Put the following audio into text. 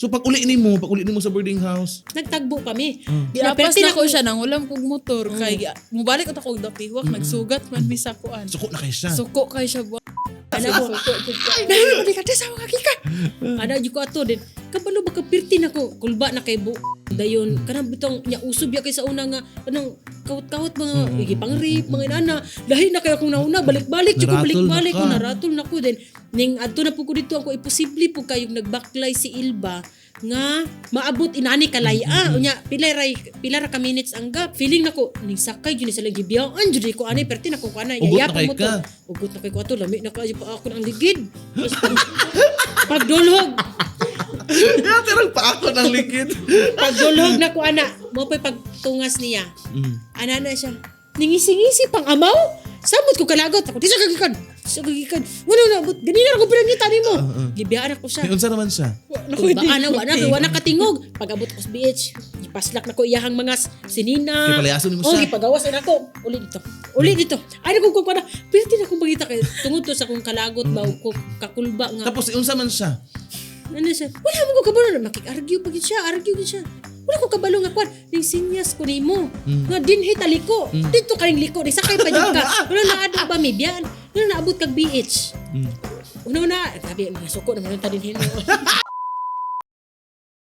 So pag uli nimo sa boarding house. Nagtagbo kami. Giapas na ko siya nang ulam kog motor kay mubalik ko ako dapiwak nagsugat man mi sa kuan. Suko na kay siya. Suko kay siya buwan. Ano ko? Dahil mo di ka sa mga kika. Ano di ko ato din. Kabalo ba kapirti na ko. Kulba na kay bu. Dayon kanang bitong nya usob ya kay sa una nga kanang kawt-kawt mga igipang-rape mga inana. Dahil na kay akong nauna balik-balik jud ko balik-balik ko naratol na ko din. Ning adto na po ko dito ako imposible po kayong nagbaklay si Ilba nga maabot inani kalaya unya pila ra ka minutes ang gap feeling nako ning sakay jud sa lagi biyaan jud ko anay perti nako kana yaya pa mo to ugot na kay ko ato lami na kay pa ako ang ligid pagdulhog Terang pa ako ng likid. pagdulhog na ko ana mo pay pagtungas niya ana na siya ningisi-ngisi pang amaw samot ko kalagot ako di sa kagikan wala na but ganina ako pinangita nimo gibiyaan ako siya Unsa naman siya? Wala katingog. Pag-abot ko sa beach, ipaslak na ko iyahang mga sinina. Ipalayason mo siya. Ipagawas na ko. Uli dito. Ay, nagkukuk ko na. Pero di na akong magita kayo. Tungod to sa kong kalagot ba o kakulba nga. Tapos unsa man siya? Ano siya? Wala mo ko kabalo. Makik-argue pa gid siya. Wala ko kabalo nga kwan. Ning sinyas ko nimo. Nga dinhi taliko. Dito kaning liko. Sakay pa dyan ka. Wala na adong ba mibyan. Wala na abot kag BH. Una-una, sabi, mga suko naman yung tadinhin mo.